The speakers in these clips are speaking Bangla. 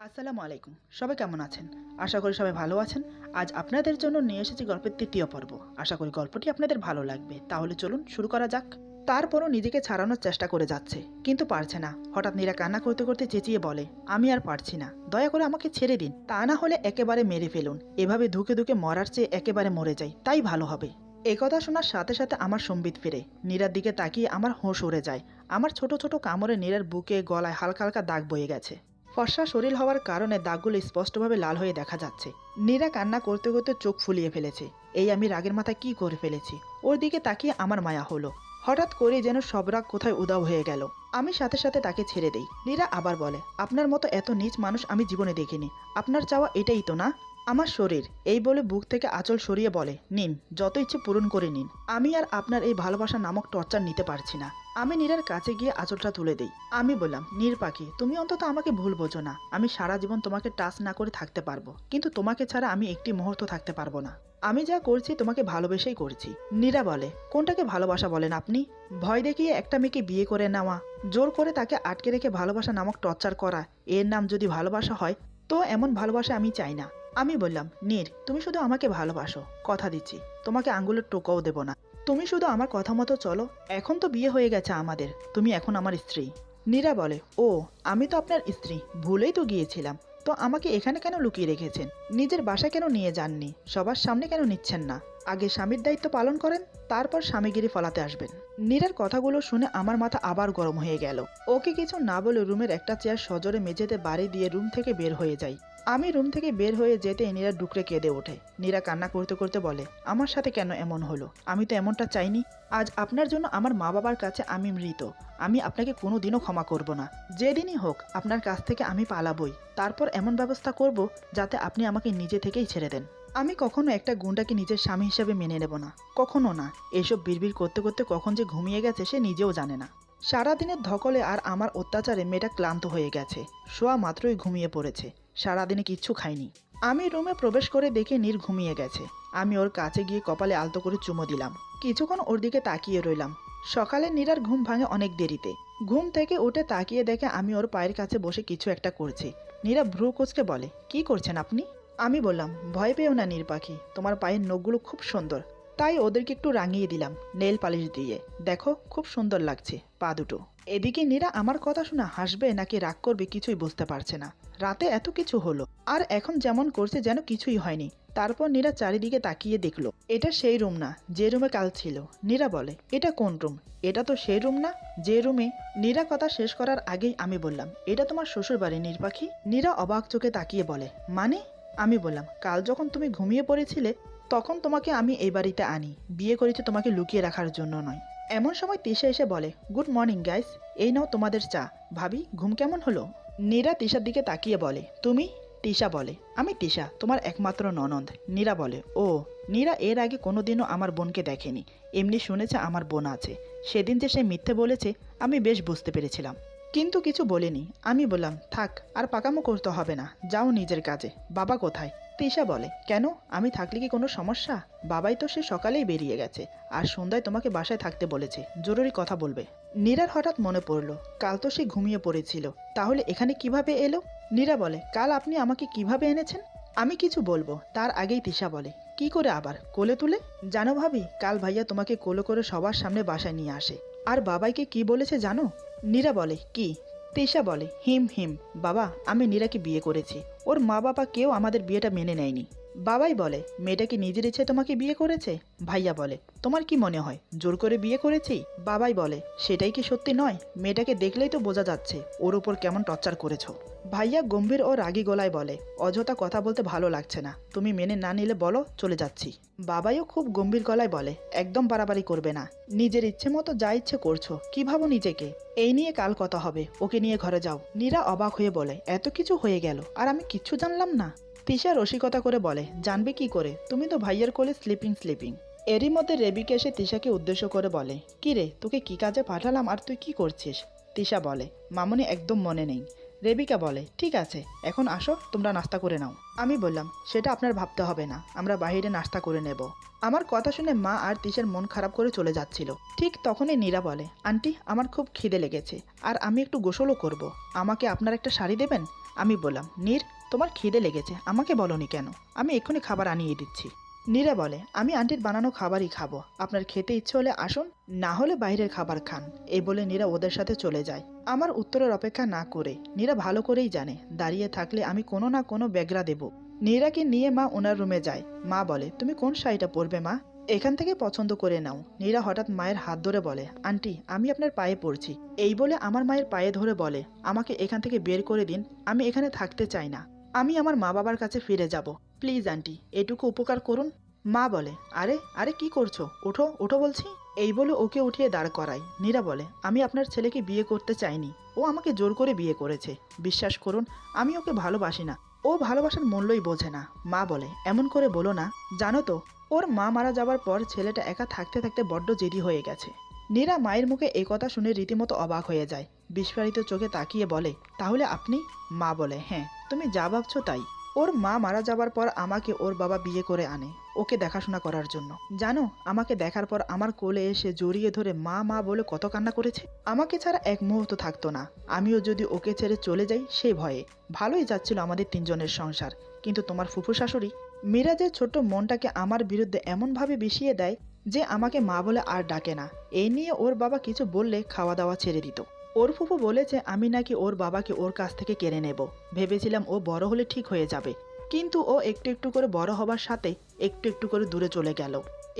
আসসালামু আলাইকুম। সবাই কেমন আছেন? আশা করি সবাই ভালো আছেন। আজ আপনাদের জন্য নিয়ে এসেছি গল্পের ৩য় পর্ব। আশা করি গল্পটি আপনাদের ভালো লাগবে। তাহলে চলুন শুরু করা যাক। তারপরও নিজেকে ছাড়ানোর চেষ্টা করে যাচ্ছে, কিন্তু পারছে না। হঠাৎ নীরা কান্না করতে করতে চেঁচিয়ে বলে, আমি আর পারছি না, দয়া করে আমাকে ছেড়ে দিন। তা না হলে একেবারে মেরে ফেলুন। এভাবে ধুকে ধুকে মরার চেয়ে একেবারে মরে যাই, তাই ভালো হবে। একথা শোনার সাথে সাথে আমার সম্বিত ফিরে। নীরার দিকে তাকিয়ে আমার হোঁশ উড়ে যায়। আমার ছোট ছোট কামড়ে নীরার বুকে গলায় হালকা হালকা দাগ বয়ে গেছে। ফর্সা শরীর হওয়ার কারণে দাগগুলো স্পষ্টভাবে লাল হয়ে দেখা যাচ্ছে। নীরা কান্না করতে করতে চোখ ফুলিয়ে ফেলেছে। এই আমি রাগের মাথায় কি করে ফেলেছি। ওর দিকে তাকিয়ে আমার মায়া হলো। হঠাৎ করে যেন সব রাগ কোথায় উধাও হয়ে গেল। আমি সাথে সাথে তাকে ছেড়ে দেই। নীরা আবার বলে, আপনার মতো এত নীচ মানুষ আমি জীবনে দেখিনি। আপনার চাওয়া এটাই তো না? আমার শরীর, এই বলে বুক থেকে আঁচল সরিয়ে বলে, নিন, যত ইচ্ছে পূরণ করে নিন। আমি আর আপনার এই ভালোবাসা নামক টর্চার নিতে পারছি না। আমি নীরার কাছে গিয়ে আঁচলটা তুলে দেই। আমি বললাম, নীর পাখি, তুমি অন্তত আমাকে ভুল বোঝো না। আমি সারা জীবন তোমাকে টাচ না করে থাকতে পারবো, কিন্তু তোমাকে ছাড়া আমি একটি মুহূর্ত থাকতে পারবো না। আমি যা করছি তোমাকে ভালোবেসেই করছি। নীরা বলে, কোনটাকে ভালোবাসা বলেন আপনি? ভয় দেখিয়ে একটা মেয়েকে বিয়ে করে নেওয়া, জোর করে তাকে আটকে রেখে ভালোবাসা নামক টর্চার করা, এর নাম যদি ভালোবাসা হয়, তো এমন ভালোবাসা আমি চাই না। আমি বললাম, নীর, তুমি শুধু আমাকে ভালোবাসো, কথা দিচ্ছি, তোমাকে আঙ্গুলের টোকাও দেব না। তুমি শুধু আমার কথা মতো চলো। এখন তো বিয়ে হয়ে গেছে আমাদের, তুমি এখন আমার স্ত্রী। নীরা বলে, ও, আমি তো আপনার স্ত্রী, ভুলেই তো গিয়েছিলাম। তো আমাকে এখানে কেন লুকিয়ে রেখেছেন? নিজের বাসায় কেন নিয়ে যাননি? সবার সামনে কেন নিচ্ছেন না? আগে স্বামীর দায়িত্ব পালন করেন, তারপর স্বামীগিরি ফলাতে আসবেন। নীরার কথাগুলো শুনে আমার মাথা আবার গরম হয়ে গেল। ওকে কিছু না বলে রুমের একটা চেয়ার সজোরে মেঝেতে বাড়ি দিয়ে রুম থেকে বের হয়ে যাই। আমি রুম থেকে বের হয়ে যেতে নীরা ডুকরে কেঁদে ওঠে। নীরা কান্না করতে করতে বলে, আমার সাথে কেন এমন হলো? আমি তো এমনটা চাইনি। আজ আপনার জন্য আমার মা বাবার কাছে আমি মৃত। আমি আপনাকে কোনোদিনও ক্ষমা করব না। যেদিনই হোক আপনার কাছ থেকে আমি পালাবই। তারপর এমন ব্যবস্থা করব যাতে আপনি আমাকে নিজে থেকেই ছেড়ে দেন। আমি কখনো একটা গুন্ডাকে নিজের স্বামী হিসেবে মেনে নেব না, কখনো না। এসব বিড়বিড় করতে করতে কখন যে ঘুমিয়ে গেছে সে নিজেও জানে না। সারাদিনের ধকলে আর আমার অত্যাচারে মেয়েটা ক্লান্ত হয়ে গেছে। শোয়া মাত্রই ঘুমিয়ে পড়েছে। সারাদিনে কিচ্ছু খাইনি। আমি রুমে প্রবেশ করে দেখে নীর ঘুমিয়ে গেছে। আমি ওর কাছে গিয়ে কপালে আলতো করে চুমো দিলাম। কিছুক্ষণ ওর দিকে তাকিয়ে রইলাম। সকালে নীরার ঘুম ভাঙে অনেক দেরিতে। ঘুম থেকে উঠে তাকিয়ে দেখে আমি ওর পায়ের কাছে বসে কিছু একটা করছি। নীরা ভ্রু কুঁচকে বলে, কি করছেন আপনি? আমি বললাম, ভয় পেও না নীর পাখি, তোমার পায়ের নখগুলো খুব সুন্দর, তাই ওদেরকে একটু রাঙিয়ে দিলাম নেল পালিশ দিয়ে। দেখো, খুব সুন্দর লাগছে পা দুটো। এদিকে নীরা আমার কথা শুনে হাসবে নাকি রাগ করবে কিছুই বুঝতে পারছে না। রাতে এত কিছু হলো, আর এখন যেমন করছে যেন কিছুই হয়নি। তারপর নীরা চারিদিকে তাকিয়ে দেখলো, এটা সেই রুম না যে রুমে কাল ছিল। নীরা বলে, এটা কোন রুম? এটা তো সেই রুম না যে রুমে। নীরা কথা শেষ করার আগেই আমি বললাম, এটা তোমার শ্বশুর বাড়ি নীর পাখি। নীরা অবাক চোখে তাকিয়ে বলে, মানে? আমি বললাম, কাল যখন তুমি ঘুমিয়ে পড়েছিলে তখন তোমাকে আমি এই বাড়িতে আনি। বিয়ে করেছি তোমাকে লুকিয়ে রাখার জন্য নয়। এমন সময় তিশা এসে বলে, গুড মর্নিং গাইস, এই নাও তোমাদের চা। ভাবি, ঘুম কেমন হলো? নীরা তিশার দিকে তাকিয়ে বলে, তুমি? তিশা বলে, আমি তিশা, তোমার একমাত্র ননদ। নীরা বলে, ও। নীরা এর আগে কোনোদিনও আমার বোনকে দেখেনি, এমনি শুনেছে আমার বোন আছে। সেদিন যে সে মিথ্যে বলেছে আমি বেশ বুঝতে পেরেছিলাম, কিন্তু কিছু বলিনি। আমি বললাম, থাক, আর পাকামো করতে হবে না, যাও নিজের কাজে। বাবা কোথায়? তিশা বলে, কেন, আমি থাকলে কি কোনো সমস্যা? বাবাই তো সে সকালেই বেরিয়ে গেছে, আর সন্ধ্যায় তোমাকে বাসায় থাকতে বলেছে, জরুরি কথা বলবে। নীরার হঠাৎ মনে পড়লো, কাল তো সে ঘুমিয়ে পড়েছিল, তাহলে এখানে কিভাবে এলো? নীরা বলে, কাল আপনি আমাকে কিভাবে এনেছেন? আমি কিছু বলবো তার আগেই তিশা বলে, কি করে আবার, কোলে তুলে? জানো ভাবি, কাল ভাইয়া তোমাকে কোলে করে সবার সামনে বাসায় নিয়ে আসে। আর বাবাইকে কি বলেছে জানো? নীরা বলে, কি? তিশা বলে, হিম হিম। বাবা, আমি নীরাকে বিয়ে করেছি। ওর মা বাবা কেউ আমাদের বিয়েটা মেনে নেয়নি। বাবাই বলে, মেয়েটা কি নিজের ইচ্ছে তোমাকে বিয়ে করেছে? ভাইয়া বলে, তোমার কি মনে হয় জোর করে বিয়ে করেছি? বাবাই বলে, সেটাই কি সত্যি নয়? মেয়েটাকে দেখলেই তো বোঝা যাচ্ছে ওর উপর কেমন টর্চার করেছো। ভাইয়া গম্ভীর ও রাগী গলায় বলে, অযথা কথা বলতে ভালো লাগছে না, তুমি মেনে না নিলে বলো, চলে যাচ্ছি। বাবাইও খুব গম্ভীর গলায় বলে, একদম বাড়াবাড়ি করবে না, নিজের ইচ্ছে মতো যা ইচ্ছে করছো, কি ভাবো নিজেকে? এই নিয়ে কাল কথা হবে, ওকে নিয়ে ঘরে যাও। নীরা অবাক হয়ে বলে, এত কিছু হয়ে গেল আর আমি কিচ্ছু জানলাম না? তিশা রসিকতা করে বলে, জানবে কি করে, তুমি তো ভাইয়ের কোলে স্লিপিং। এরই মধ্যে রেবিকা এসে তিশাকে উদ্দেশ্য করে বলে, কি রে, তোকে কি কাজে পাঠালাম আর তুই কি করছিস? তিশা বলে, মামনি একদম মনে নেই। রেবিকা বলে, ঠিক আছে, এখন আসো, তোমরা নাস্তা করে নাও। আমি বললাম, সেটা আপনার ভাবতে হবে না, আমরা বাইরে নাস্তা করে নেব। আমার কথা শুনে মা আর তিশার মন খারাপ করে চলে যাচ্ছিল। ঠিক তখনই নীরা বলে, আন্টি, আমার খুব খিদে লেগেছে আর আমি একটু গোসলও করব, আমাকে আপনার একটা শাড়ি দেবেন? আমি বললাম, নীর, তোমার খিদে লেগেছে, আমাকে বলনি কেন? আমি এক্ষুনি খাবার আনিয়ে দিচ্ছি। নীরা বলে, আমি আন্টির বানানো খাবারই খাবো, আপনার খেতে ইচ্ছে হলে আসুন, না হলে বাইরের খাবার খান। এই বলে নীরা ওদের সাথে চলে যায়। আমার উত্তরের অপেক্ষা না করে নীরা ভালো করেই জানে দাঁড়িয়ে থাকলে আমি কোনো না কোনো ব্যাগরা দেব। নীরাকে নিয়ে মা ওনার রুমে যায়। মা বলে, তুমি কোন শাড়িটা পরবে মা? এখান থেকে পছন্দ করে নাও। নীরা হঠাৎ মায়ের হাত ধরে বলে, আন্টি, আমি আপনার পায়ে পড়ছি। এই বলে আমার মায়ের পায়ে ধরে বলে, আমাকে এখান থেকে বের করে দিন, আমি এখানে থাকতে চাই না, আমি আমার মা বাবার কাছে ফিরে যাব। প্লিজ আন্টি, এটুকু উপকার করুন। মা বলে, আরে আরে কি করছো, ওঠো ওঠো বলছি। এই বলে ওকে উঠিয়ে দাঁড় করায়। নীরা বলে, আমি আপনার ছেলেকে বিয়ে করতে চাইনি, ও আমাকে জোর করে বিয়ে করেছে। বিশ্বাস করুন, আমি ওকে ভালোবাসি না, ও ভালোবাসার মূল্যই বোঝে না। মা বলে, এমন করে বলো না, জানো তো ওর মা মারা যাবার পর ছেলেটা একা থাকতে থাকতে বড্ড জেদি হয়ে গেছে। নীরা মায়ের মুখে এই কথা শুনে রীতিমতো অবাক হয়ে যায়। বিস্ফারিত চোখে তাকিয়ে বলে, তাহলে আপনি? মা বলে, হ্যাঁ, তুমি যা ভাবছো তাই। ওর মা মারা যাবার পর আমাকে ওর বাবা বিয়ে করে আনে ওকে দেখাশোনা করার জন্য। জানো, আমাকে দেখার পর আমার কোলে এসে জড়িয়ে ধরে মা মা বলে কত কান্না করেছে। আমাকে ছাড়া এক মুহূর্ত থাকতো না। আমিও যদি ওকে ছেড়ে চলে যাই সেই ভয়ে। ভালোই যাচ্ছিল আমাদের তিনজনের সংসার, কিন্তু তোমার ফুফু শাশুড়ি মিরাজের ছোট্ট মনটাকে আমার বিরুদ্ধে এমনভাবে বিষিয়ে দেয় যে আমাকে মা বলে আর ডাকে না। এই নিয়ে ওর বাবা কিছু বললে খাওয়া দাওয়া ছেড়ে দিত। ওর ফুফু বলেছে আমি নাকি ওর বাবাকে ওর কাছ থেকে কেড়ে নেব। ভেবেছিলাম ও বড় হলে ঠিক হয়ে যাবে, কিন্তু ও একটু একটু করে বড় হবার সাথে একটু একটু করে দূরে চলে গেল।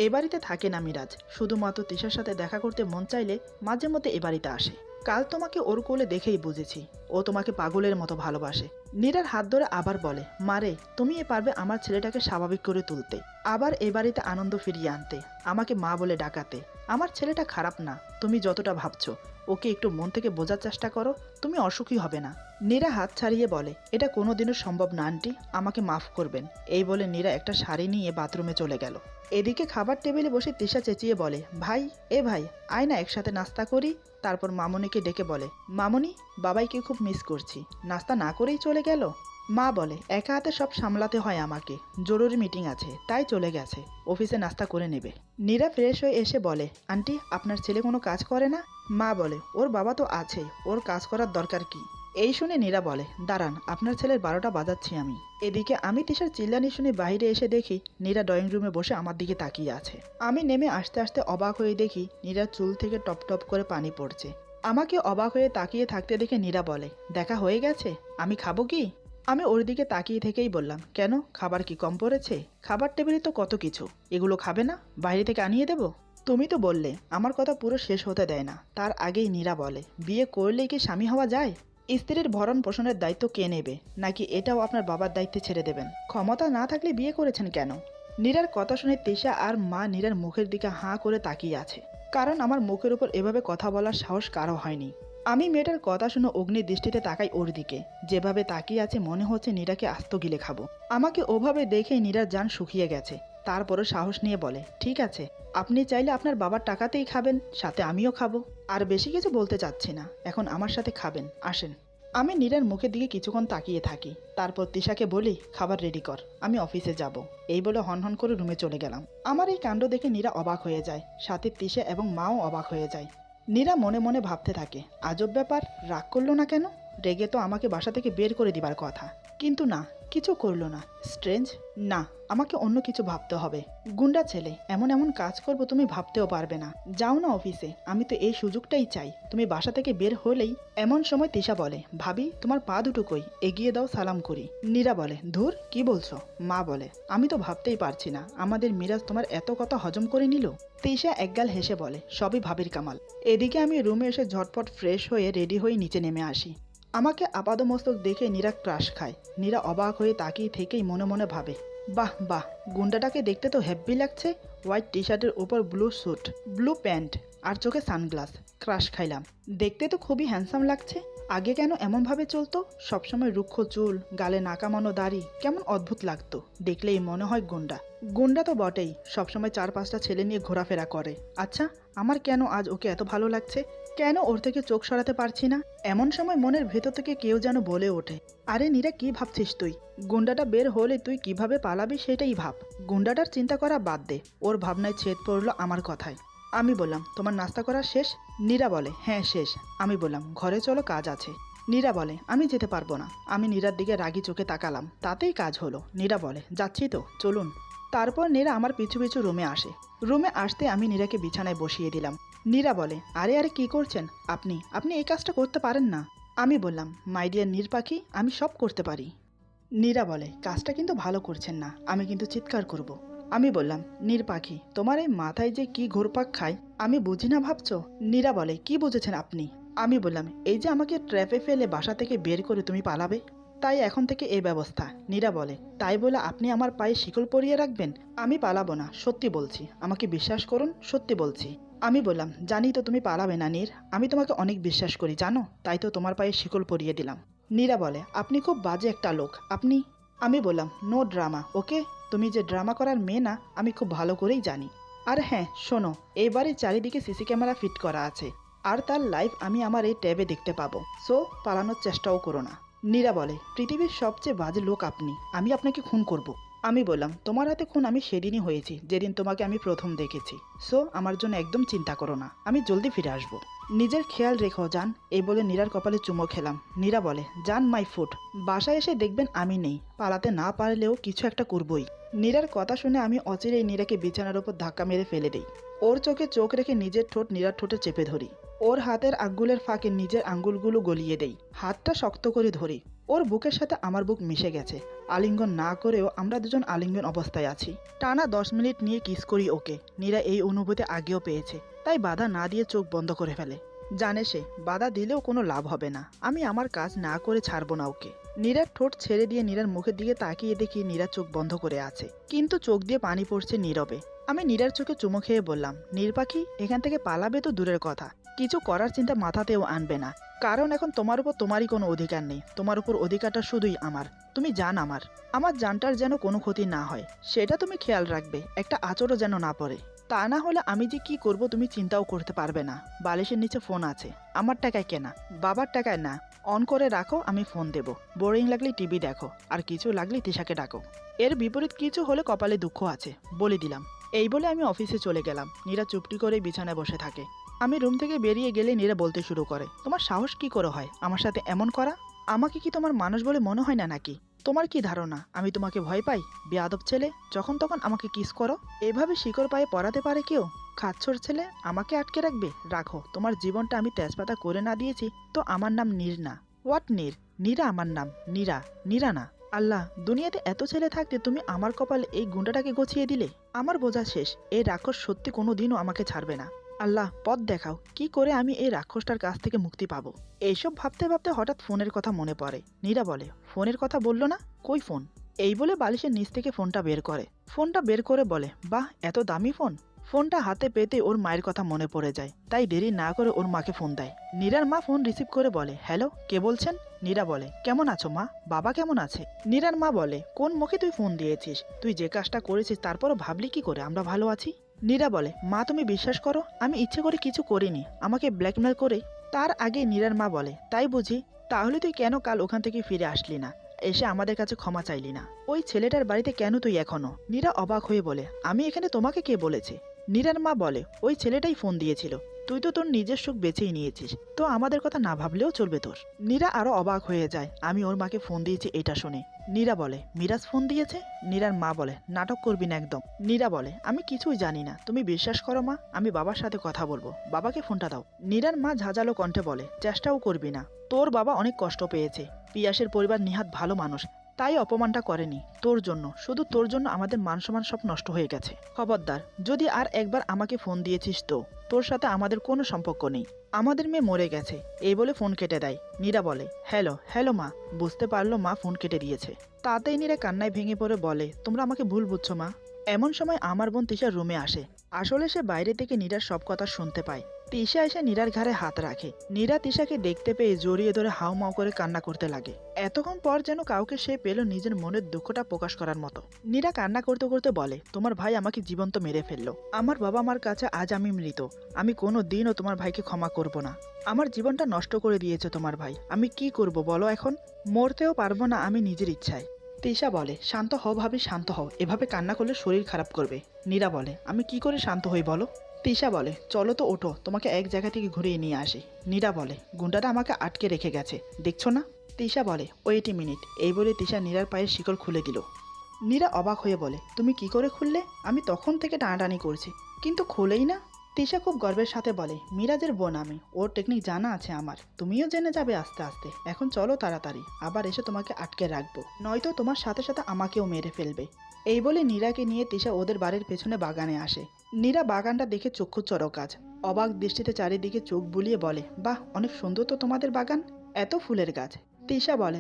এ বাড়িতে থাকে না মিরাজ, শুধুমাত্র তিশার সাথে দেখা করতে মন চাইলে মাঝে মধ্যে এ বাড়িতে আসে। কাল তোমাকে ওর কোলে দেখেই বুঝেছি ও তোমাকে পাগলের মতো ভালোবাসে। নীরার হাত ধরে আবার বলে, মারে, তুমি পারবে আমার ছেলেটাকে স্বাভাবিক করে তুলতে, আবার এ বাড়িতে আনন্দ ফিরিয়ে আনতে, আমাকে মা বলে ডাকাতে। আমার ছেলেটা খারাপ না, তুমি যতটা ভাবছো। ওকে একটু মন থেকে বোঝার চেষ্টা করো, তুমি অসুখী হবে না। নীরা হাত ছাড়িয়ে বলে, এটা কোনোদিনও সম্ভব না আন্টি, আমাকে মাফ করবেন। এই বলে নীরা একটা শাড়ি নিয়ে বাথরুমে চলে গেল। এদিকে খাবার টেবিলে বসে তিশা চেঁচিয়ে বলে, ভাই, এ ভাই, আয় না একসাথে নাস্তা করি। তারপর মামনিকে ডেকে বলে, মামনি, বাবাইকে খুব মিস করছি, নাস্তা না করেই চলে গেল। মা বলে, একা হাতে সব সামলাতে হয় আমাকে, জরুরি মিটিং আছে তাই চলে গেছে, অফিসে নাস্তা করে নেবে। নীরা ফ্রেশ হয়ে এসে বলে, আন্টি, আপনার ছেলে কোনো কাজ করে না? মা বলে, ওর বাবা তো আছেই, ওর কাজ করার দরকার কি? এই শুনে নীরা বলে, দাঁড়ান, আপনার ছেলের 12টা বাজাচ্ছি আমি। এদিকে আমি তিশার চিল্লানি শুনে বাইরে এসে দেখি নীরা ড্রয়িং রুমে বসে আমার দিকে তাকিয়ে আছে। আমি নেমে আসতে আসতে অবাক হয়ে দেখি নীরার চুল থেকে টপ টপ করে পানি পড়ছে। আমাকে অবাক হয়ে তাকিয়ে থাকতে দেখে নীরা বলে, দেখা হয়ে গেছে, আমি খাবো কি? আমি ওর দিকে তাকিয়ে থেকেই বললাম, কেন, খাবার কি কম পড়েছে? খাবার টেবিলে তো কত কিছু, এগুলো খাবে না? বাইরে থেকে আনিয়ে দেবো? তুমি তো বললে। আমার কথা পুরো শেষ হতে দেয় না, তার আগেই নীরা বলে, বিয়ে করলেই কি স্বামী হওয়া যায়? স্ত্রীর ভরণ পোষণের দায়িত্ব কে নেবে, নাকি এটাও আপনার বাবার দায়িত্বে ছেড়ে দেবেন? ক্ষমতা না থাকলে বিয়ে করেছেন কেন? নীরার কথা শুনে তিশা আর মা নীরার মুখের দিকে হাঁ করে তাকিয়ে আছে, কারণ আমার মুখের উপর এভাবে কথা বলার সাহস কারো হয়নি। আমি মেয়েটার কথা শুনে অগ্নি দৃষ্টিতে তাকাই ওর দিকে, যেভাবে তাকিয়ে আছে মনে হচ্ছে নীরাকে আস্ত গিলে খাবো। আমাকে ওভাবে দেখেই নীরার জান শুকিয়ে গেছে। তারপরও সাহস নিয়ে বলে, ঠিক আছে, আপনি চাইলে আপনার বাবার টাকাতেই খাবেন, সাথে আমিও খাবো। আর বেশি কিছু বলতে চাচ্ছি না, এখন আমার সাথে খাবেন, আসেন। আমি নীরার মুখের দিকে কিছুক্ষণ তাকিয়ে থাকি, তারপর তিশাকে বলি, খাবার রেডি কর, আমি অফিসে যাব। এই বলে হনহন করে রুমে চলে গেলাম। আমার এই কাণ্ড দেখে নীরা অবাক হয়ে যায়, সাথে তিশা এবং মাও অবাক হয়ে যায়। নীরা মনে মনে ভাবতে থাকে, আজব ব্যাপার, রাগ করলো না কেন? রেগে তো আমাকে বাসা থেকে বের করে দিবার কথা, কিন্তু না, কিছু করলো না। স্ট্রেঞ্জ। না, আমাকে অন্য কিছু ভাবতে হবে। গুন্ডা ছেলে, এমন এমন কাজ করবো তুমি ভাবতেও পারবে না। যাও না অফিসে, আমি তো এই সুযোগটাই চাই। তুমি বাসা থেকে বের হলেই এমন সময় তিশা বলে, ভাবি, তোমার পা দুটো কই, এগিয়ে দাও, সালাম করি। নীরা বলে, ধুর, কি বলছো? মা বলে, আমি তো ভাবতেই পারছি না আমাদের মিরাজ তোমার এত কথা হজম করে নিল। তিশা একগাল হেসে বলে, সবই ভাবির কামাল। এদিকে আমি রুমে এসে ঝটপট ফ্রেশ হয়ে রেডি হয়ে নিচে নেমে আসি। আমাকে আপাদমস্তক দেখে নীরা ক্রাশ খায়। নীরা অবাক হয়ে তাকিয়ে থেকেই মনে মনে ভাবে, বাহ বাহ, গুন্ডাটাকে দেখতে তো হেব্বি লাগছে। হোয়াইট টি শার্টের উপর ব্লু স্যুট, ব্লু প্যান্ট আর চোখে সানগ্লাস। ক্রাশ খাইলাম, দেখতে তো খুবই হ্যান্ডসাম লাগছে। আগে কেন এমনভাবে চলতো? সবসময় রুক্ষ চুল, গালে নাকামানো দাড়ি, কেমন অদ্ভুত লাগতো। দেখলেই মনে হয় গুন্ডা। গুন্ডা তো বটেই, সবসময় 4-5টা ছেলে নিয়ে ঘোরাফেরা করে। আচ্ছা, আমার কেন আজ ওকে এত ভালো লাগছে? কেন ওর থেকে চোখ সরাতে পারছি না? এমন সময় মনের ভেতর থেকে কেউ যেন বলে ওঠে, আরে নীরা, কি ভাবছিস তুই? গুন্ডাটা বের হলে তুই কিভাবে পালাবি সেটাই ভাব। গুন্ডাটার চিন্তা করা বাদ দে। ওর ভাবনায় ছেদ পড়লো আমার কথায়। আমি বললাম, তোমার নাস্তা করা শেষ? নীরা বলে, হ্যাঁ শেষ। আমি বললাম, ঘরে চলো, কাজ আছে। নীরা বলে, আমি যেতে পারবো না। আমি নীরার দিকে রাগি চোখে তাকালাম, তাতেই কাজ হলো। নীরা বলে, যাচ্ছি তো, চলুন। তারপর নীরা আমার পিছু পিছু রুমে আসে। রুমে আসতে আমি নীরাকে বিছানায় বসিয়ে দিলাম। নীরা বলে, আরে আরে কি করছেন আপনি? আপনি এই কাজটা করতে পারেন না। আমি বললাম, মাই ডিয়ার নীর পাখি, আমি সব করতে পারি। নীরা বলে, কাজটা কিন্তু ভালো করছেন না, আমি কিন্তু চিৎকার করব। আমি বললাম, নীর পাখি, তোমার এই মাথায় যে কি ঘুরপাক খায় আমি বুঝি না ভাবছো? নীরা বলে, কি বুঝেছেন আপনি? আমি বললাম, এই যে আমাকে ট্র্যাপে ফেলে বাসা থেকে বের করে তুমি পালাবে, তাই এখন থেকে এই ব্যবস্থা। নীরা বলে, তাই বলে আপনি আমার পায়ে শিকল পরিয়ে রাখবেন? আমি পালাবো না, সত্যি বলছি, আমাকে বিশ্বাস করুন, সত্যি বলছি। আমি বললাম, জানি তো তুমি পালাবে না নীর, আমি তোমাকে অনেক বিশ্বাস করি জানো, তাই তো তোমার পায়ে শিকল পরিয়ে দিলাম। নীরা বলে, আপনি খুব বাজে একটা লোক আপনি। আমি বললাম, নো ড্রামা, ওকে? তুমি যে ড্রামা করার মেয়ে না, আমি খুব ভালো করেই জানি। আর হ্যাঁ শোনো, এইবারে চারিদিকে সিসি ক্যামেরা ফিট করা আছে, আর তার লাইভ আমি আমার এই ট্যাবে দেখতে পাবো, সো পালানোর চেষ্টাও করো না। নীরা বলে, পৃথিবীর সবচেয়ে বাজে লোক আপনি, আমি আপনাকে খুন করব। আমি বললাম, তোমার হাতে খুন আমি সেদিনই হয়েছি যেদিন তোমাকে আমি প্রথম দেখেছি, সো আমার জন্য একদম চিন্তা করো না, আমি জলদি ফিরে আসবো। নিজের খেয়াল রেখো জান, এই বলে নীরার কপালে চুমো খেলাম। নীরা বলে, জান মাই ফুট, বাসায় এসে দেখবেন আমি নেই, পালাতে না পারলেও কিছু একটা করবই। নীরার কথা শুনে আমি অচিরেই নীরাকে বিছানার ওপর ধাক্কা মেরে ফেলে দিই। ওর চোখে চোখ রেখে নিজের ঠোঁট নীরার ঠোঁটে চেপে ধরি। ওর হাতের আঙ্গুলের ফাঁকে নিজের আঙ্গুলগুলো গলিয়ে দেই, হাতটা শক্ত করে ধরি। ওর বুকের সাথে আমার বুক মিশে গেছে, আলিঙ্গন না করেও আমরা দুজন আলিঙ্গন অবস্থায় আছি। টানা 10 মিনিট নিয়ে কিস করি ওকে। নীরা এই অনুভূতি আগেও পেয়েছে, তাই বাধা না দিয়ে চোখ বন্ধ করে ফেলে। জানে সে বাধা দিলেও কোনো লাভ হবে না, আমি আমার কাজ না করে ছাড়বো না ওকে। নীরার ঠোঁট ছেড়ে দিয়ে নীরার মুখের দিকে তাকিয়ে দেখি নীরা চোখ বন্ধ করে আছে, কিন্তু চোখ দিয়ে পানি পড়ছে নীরবে। আমি নীরার চোখে চুমো খেয়ে বললাম, নীর পাখি, এখান থেকে পালাবে তো দূরের কথা, কিছু করার চিন্তা মাথাতেও আনবে না, কারণ এখন তোমার উপর তোমারই কোনো অধিকার নেই, তোমার উপর অধিকারটা শুধুই আমার। তুমি জান আমার জানটার যেন কোনো ক্ষতি না হয়, সেটা তুমি খেয়াল রাখবে, একটা আঁচড়ও যেন না পড়ে। তা না হলে আমি যে কি করব তুমি চিন্তাও করতে পারবে না। বালিশের নিচে ফোন আছে, আমার টাকায় কেনা, বাবার টাকায় না। অন করে রাখো, আমি ফোন দেব। বোরিং লাগলে টিভি দেখো, আর কিছু লাগলে তিশাকে ডাকো। এর বিপরীত কিছু হলে কপালে দুঃখ আছে, বলে দিলাম। এই বলে আমি অফিসে চলে গেলাম। নীরা চুপটি করে বিছানায় বসে থাকে। আমি রুম থেকে বেরিয়ে গেলে নীরা বলতে শুরু করে, তোমার সাহস কি করে হয় আমার সাথে এমন করা? আমাকে কি তোমার মানুষ বলে মনে হয় না নাকি? তোমার কি ধারণা আমি তোমাকে ভয় পাই? বেয়াদব ছেলে, যখন তখন আমাকে কিস করো। এভাবে শিকড় পায়ে পরাতে পারে কেউ? খাচ্ছর ছেলে, আমাকে আটকে রাখবে? রাখো, তোমার জীবনটা আমি তেজপাতা করে না দিয়েছি তো আমার নাম নীর না। হোয়াট নীর? নীরা আমার নাম, নীরা, নীরা না। আল্লাহ, দুনিয়াতে এত ছেলে থাকতে তুমি আমার কপালে এই গুন্ডাটাকে গছিয়ে দিলে। আমার বোঝা শেষ, এই রাক্ষস সত্যি কোনো দিনও আমাকে ছাড়বে না। আল্লাহ, পথ দেখাও, কি করে আমি এই রাক্ষসটার কাছ থেকে মুক্তি পাবো। এইসব ভাবতে ভাবতে হঠাৎ ফোনের কথা মনে পড়ে। নীরা বলে, ফোনের কথা বললো না, কই ফোন? এই বলে বালিশের নিচ থেকে ফোনটা বের করে। ফোনটা বের করে বলে, বাহ, এত দামি ফোন। ফোনটা হাতে পেতে ওর মায়ের কথা মনে পড়ে যায়, তাই দেরি না করে ওর মাকে ফোন দেয়। নীরার মা ফোন রিসিভ করে বলে, হ্যালো, কে বলছেন? নীরা বলে, কেমন আছো মা? বাবা কেমন আছে? নীরার মা বলে, কোন মুখে তুই ফোন দিয়েছিস? তুই যে কাজটা করেছিস তারপরও ভাবলি কি করে আমরা ভালো আছি? নীরা বলে, মা তুমি বিশ্বাস করো, আমি ইচ্ছে করে কিছু করিনি, আমাকে ব্ল্যাকমেল করে। তার আগে নীরার মা বলে, তাই বুঝি? তাহলে তুই কেন কাল ওখান থেকে ফিরে আসলি না, এসে আমাদের কাছে ক্ষমা চাইলি না? ওই ছেলেটার বাড়িতে কেন তুই এখনো? নীরা অবাক হয়ে বলে, আমি এখানে তোমাকে কে বলেছে? নীরার মা বলে, ওই ছেলেটাই ফোন দিয়েছিল, তুই তো তোর নিজের সুখ বেছেই নিয়েছিস, তো আমাদের কথা না ভাবলেও চলবে তোর। নীরা আরো অবাক হয়ে যায় আমি ওর মাকে ফোন দিয়েছি এটা শুনে। নীরা বলে, মিরাজ ফোন দিয়েছে? নীরার মা বলে, নাটক করবি না একদম। নীরা বলে, আমি কিছুই জানি না, তুমি বিশ্বাস করো মা, আমি বাবার সাথে কথা বলবো, বাবাকে ফোনটা দাও। নীরার মা ঝাঁঝালো কণ্ঠে বলে, চেষ্টাও করবি না, তোর বাবা অনেক কষ্ট পেয়েছে, পিয়াসের পরিবার নিহাত ভালো মানুষ, তাই অপমানটা করেনি তোর জন্য, শুধু তোর জন্য আমাদের মান সম্মান সব নষ্ট হয়ে গেছে। খবরদার, যদি আর একবার আমাকে ফোন দিয়েছিস তো তোর সাথে আমাদের কোনো সম্পর্ক নেই, আমাদের মেয়ে মরে গেছে। এই বলে ফোন কেটে দেয়। নীরা বলে, হ্যালো হ্যালো মা। বুঝতে পারলো মা ফোন কেটে দিয়েছে। তাতেই নীরা কান্নায় ভেঙে পড়ে বলে, তোমরা আমাকে ভুল বুঝছো মা। এমন সময় আমার বোন তিশা রুমে আসে। আসলে সে বাইরে থেকে নীরার সব কথা শুনতে পায়। তিশা এসে নীরার ঘাড়ে হাত রাখে। নীরা তিশাকে দেখতে পেয়ে জড়িয়ে ধরে হাউমাউ করে কান্না করতে লাগে। এতক্ষণ পর যেন কাউকে সে পেল নিজের মনের দুঃখটা প্রকাশ করার মতো। নীরা কান্না করতে করতে বলে, তোমার ভাই আমাকে জীবন্ত মেরে ফেললো, আমার বাবা মার কাছে আজ আমি মৃত, আমি কোনো দিনও তোমার ভাইকে ক্ষমা করব না। আমার জীবনটা নষ্ট করে দিয়েছে তোমার ভাই, আমি কি করব বলো এখন? মরতেও পারবো না আমি নিজের ইচ্ছায়। তিশা বলে, শান্ত হও ভাবি, শান্ত হও, এভাবে কান্না করলে শরীর খারাপ করবে। নীরা বলে, আমি কি করে শান্ত হই বলো? তিশা বলে চলো তো ওঠো, তোমাকে এক জায়গা থেকে ঘুরিয়ে নিয়ে আসি। নীরা বলে গুন্ডাটা আমাকে আটকে রেখে গেছে, দেখছো না? তিশা বলে ওয়েট এ মিনিট। এই বলে তিশা নীরার পায়ের শিকল খুলে দিল। নীরা অবাক হয়ে বলে তুমি কি করে খুললে? আমি তখন থেকে টানাটানি করছি কিন্তু খুলেই না। তিশা খুব গর্বের সাথে বলে মিরাজের বোন আমি, ওর টেকনিক জানা আছে আমার, তুমিও জেনে যাবে আস্তে আস্তে। এখন চলো তাড়াতাড়ি, আবার এসে তোমাকে আটকে রাখবো, নয়তো তোমার সাথে সাথে আমাকেও মেরে ফেলবে। এই বলে নীরাকে নিয়ে তিশা ওদের বাড়ির পেছনে বাগানে আসে। নীরা বাগানটা দেখে চক্ষু চড়কাজ, অবাক দৃষ্টিতে চারিদিকে চোখ বুলিয়ে বলে বাহ, অনেক সুন্দর তো তোমাদের বাগান, এত ফুলের গাছ। তিশা বলে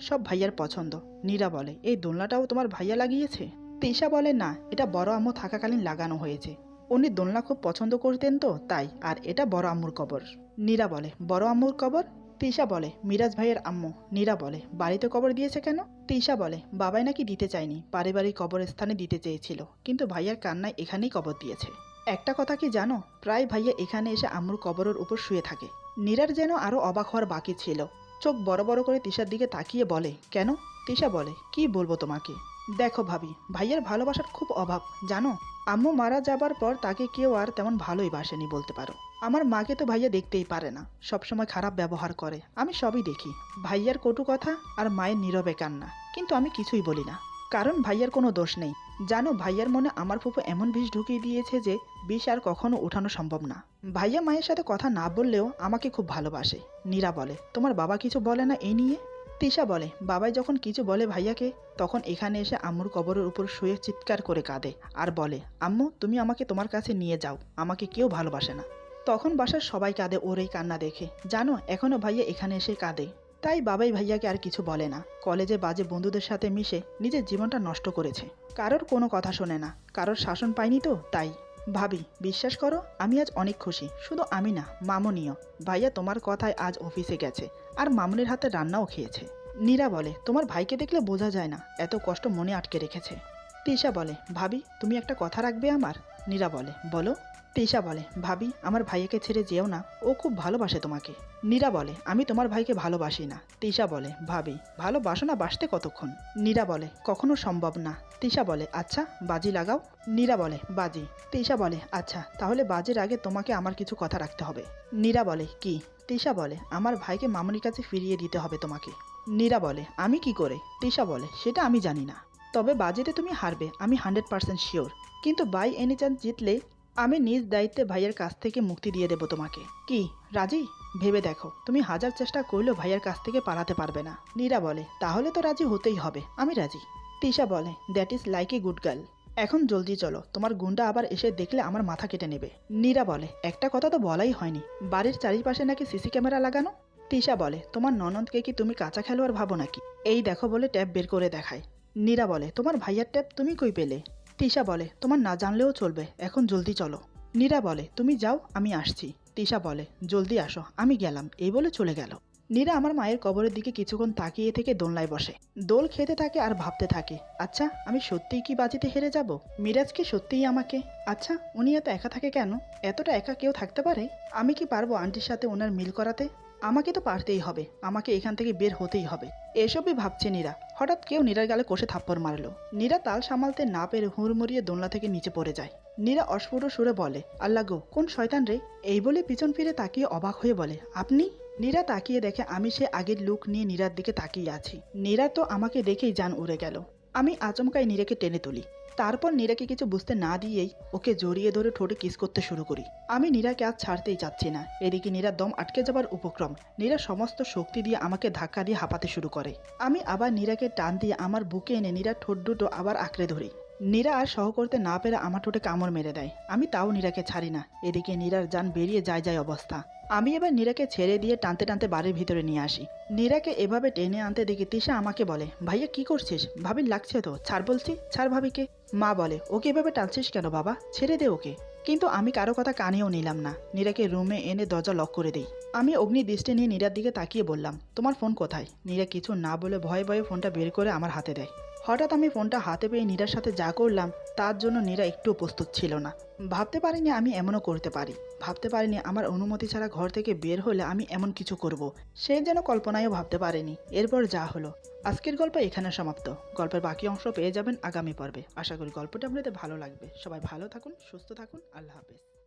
সব ভাইয়ার পছন্দ। নীরা বলে এই দোলনাটাও তোমার ভাইয়া লাগিয়েছে? তিশা বলে না, এটা বড় আম্মু থাকাকালীন লাগানো হয়েছে, উনি দোলনা খুব পছন্দ করতেন তো তাই, আর এটা বড় আম্মুর কবর। নীরা বলে বড় আম্মুর কবর? তিশা বলে মিরাজ ভাইয়ের আম্মু। নীরা বলে বাড়িতে কবর দিয়েছে কেন? তিশা বলে বাবাই নাকি দিতে চায়নি, পারিবারিক কবরস্থানে দিতে চেয়েছিল, কিন্তু ভাইয়ার কান্নায় এখানেই কবর দিয়েছে। একটা কথা কি জানো, প্রায় ভাইয়া এখানে এসে আম্মুর কবরের উপর শুয়ে থাকে। নীরার যেন আরো অবাক হওয়ার বাকি ছিল, চোখ বড় বড় করে তিশার দিকে তাকিয়ে বলে কেন? তিশা বলে কি বলবো তোমাকে, দেখো ভাবি, ভাইয়ার ভালোবাসার খুব অভাব জানো। আম্মু মারা যাবার পর তাকে কেউ আর তেমন ভালোই বাসেনি বলতে পারো। আমার মাকে তো ভাইয়া দেখতেই পারে না, সবসময় খারাপ ব্যবহার করে, আমি সবই দেখি। ভাইয়ার কটু কথা আর মায়ের নীরবে কান্না, কিন্তু আমি কিছুই বলি না, কারণ ভাইয়ার কোনো দোষ নেই। জানো ভাইয়ার মনে আমার ফুফু এমন বিষ ঢুকিয়ে দিয়েছে যে বিষ আর কখনো ওঠানো সম্ভব না। ভাইয়া মায়ের সাথে কথা না বললেও আমাকে খুব ভালোবাসে। নীরা বলে তোমার বাবা কিছু বলে না এই নিয়ে? তিশা বলে বাবাই যখন কিছু বলে ভাইয়াকে, তখন এখানে এসে আম্মুর কবরের উপর শুয়ে চিৎকার করে কাঁদে আর বলে আম্মু তুমি আমাকে তোমার কাছে নিয়ে যাও, আমাকে কেউ ভালোবাসে না। তখন বাসার সবাই কাঁদে ওর এই কান্না দেখে। জানো এখনো ভাইয়া এখানে এসে কাঁদে। তাই বাবাই ভাইয়াকে আর কিছু বলে না। কলেজে বাজে বন্ধুদের সাথে মিশে নিজের জীবনটা নষ্ট করেছে, কারোর কোনো কথা শোনে না, কারোর শাসন পায়নি তো তাই। ভাবি বিশ্বাস করো আমি আজ অনেক খুশি, শুধু আমি না মামুনিও। ভাইয়া তোমার কথায় আজ অফিসে গেছে আর মামুনির হাতে রান্নাও খেয়েছে। নীরা বলে তোমার ভাইকে দেখলে বোঝা যায় না এত কষ্ট মনে আটকে রেখেছে। তিশা বলে ভাবি তুমি একটা কথা রাখবে আমার? নীরা বলে বলো। তিশা বলে ভাবি আমার ভাইয়াকে ছেড়ে যেও না, ও খুব ভালোবাসে তোমাকে। নীরা বলে আমি তোমার ভাইকে ভালোবাসি না। তিশা বলে ভাবি ভালোবাসো না, বাসতে কতক্ষণ? নীরা বলে কখনো সম্ভব না। তিশা বলে আচ্ছা বাজি লাগাও। নীরা বলে বাজি। তিশা বলে আচ্ছা তাহলে বাজির আগে তোমাকে আমার কিছু কথা রাখতে হবে। নীরা বলে কি? তিশা বলে আমার ভাইকে মামুনির কাছে ফিরিয়ে দিতে হবে তোমাকে। নীরা বলে আমি কি করে? তিশা বলে সেটা আমি জানি না, তবে বাজিতে তুমি হারবে আমি 100% শিওর, কিন্তু বাই এনি চান্স জিতলে আমি নিজ দায়িত্বে ভাইয়ের কাছ থেকে মুক্তি দিয়ে দেব তোমাকে। কি রাজি? ভেবে দেখো, তুমি হাজার চেষ্টা করলেও ভাইয়ের কাছ থেকে পালাতে পারবে না। নীরা বলে তাহলে তো রাজি হতেই হবে, আমি রাজি। তিশা বলে that is like a good girl. এখন জলদি চলো, তোমার গুন্ডা আবার এসে দেখলে আমার মাথা কেটে নেবে। নীরা বলে একটা কথা তো বলাই হয়নি, বাড়ির চারিপাশে নাকি সিসি ক্যামেরা লাগানো। তিশা বলে তোমার ননদকে কি তুমি কাঁচা খেলোয়াড় ভাবো নাকি? এই দেখো বলে ট্যাব বের করে দেখায়। নীরা বলে তোমার ভাইয়ার ট্যাব তুমি কই পেলে? তিশা বলে তোমার না জানলেও চলবে, এখন জলদি চলো। নীরা বলে তুমি যাও আমি আসছি। তিশা বলে জলদি আসো, আমি গেলাম, এই বলে চলে গেল। নীরা আমার মায়ের কবরের দিকে কিছুক্ষণ তাকিয়ে থেকে দোলনায় বসে, দোল খেতে থাকে আর ভাবতে থাকে আচ্ছা আমি সত্যিই কি বাজিতে হেরে যাব? মিরাজ কি সত্যিই আমাকে? আচ্ছা উনি এত একা থাকে কেন? এতটা একা কেউ থাকতে পারে? আমি কি পারবো আন্টির সাথে ওনার মিল করাতে? আমাকে তো পারতেই হবে, আমাকে এখান থেকে বের হতেই হবে। এসবই ভাবছে নীরা, হঠাৎ কেউ নীরার গালে কষে থাপ্পড় মারলো। নীরা তাল সামালতে না পেরে হুড়মুড়িয়ে দোলনা থেকে নিচে পড়ে যায়। নীরা অস্ফুট সুরে বলে আল্লাহ গো কোন শয়তান রে? এই বলে পিছন ফিরে তাকিয়ে অবাক হয়ে বলে আপনি? নীরা তাকিয়ে দেখে আমি সে আগের লুক নিয়ে নীরার দিকে তাকিয়ে আছি। নীরা তো আমাকে দেখেই জান উড়ে গেল। আমি আচমকাই নীরাকে টেনে তুলি, তারপর নীরাকে কিছু বুঝতে না দিয়েই ওকে জড়িয়ে ধরে ঠোঁটে কিস করতে শুরু করি। আমি নীরাকে আজ ছাড়তেই চাচ্ছি না। এদিকে নীরার দম আটকে যাবার উপক্রম। নীরা সমস্ত শক্তি দিয়ে আমাকে ধাক্কা দিয়ে হাঁপাতে শুরু করে। আমি আবার নীরাকে টান দিয়ে আমার বুকে এনে নীরার ঠোঁট দুটো আবার আঁকড়ে ধরি। নীরা আর সহ করতে না পেরে আমার ঠোঁটে কামড় মেরে দেয়। আমি তাও নীরাকে ছাড়ি না। এদিকে নীরার জান বেরিয়ে যায় অবস্থা। আমি এবার নীরাকে ছেড়ে দিয়ে টানতে টানতে বাড়ির ভিতরে নিয়ে আসি। নীরাকে এভাবে টেনে আনতে দেখে তিশা আমাকে বলে ভাইয়া কি করছিস? ভাবির লাগছে তো, ছাড় বলছি, ছাড় ভাবিকে। মা বলে ওকে এভাবে টানছিস কেন বাবা, ছেড়ে দে ওকে। কিন্তু আমি কারো কথা কানেও নিলাম না। নীরাকে রুমে এনে দরজা লক করে দিই। আমি অগ্নি দৃষ্টি নিয়ে নীরার দিকে তাকিয়ে বললাম তোমার ফোন কোথায়? নীরা কিছু না বলে ভয়ে ভয়ে ফোনটা বের করে আমার হাতে দেয়। হঠাৎ আমি ফোনটা হাতে পেয়ে নীরার সাথে যা করলাম তার জন্য নীরা একটু প্রস্তুত ছিল না। ভাবতে পারিনি আমি এমনও করতে পারি। ভাবতে পারিনি আমার অনুমতি ছাড়া ঘর থেকে বের হলে আমি এমন কিছু করব। সে যেন কল্পনায়ও ভাবতে পারেনি। এরপর যা হলো। আজকের গল্প এখানে সমাপ্ত। গল্পের বাকি অংশ পেয়ে যাবেন আগামী পর্বে। আশা করি গল্পটা আপনাদের ভালো লাগবে। সবাই ভালো থাকুন, সুস্থ থাকুন, আল্লাহ হাফেজ।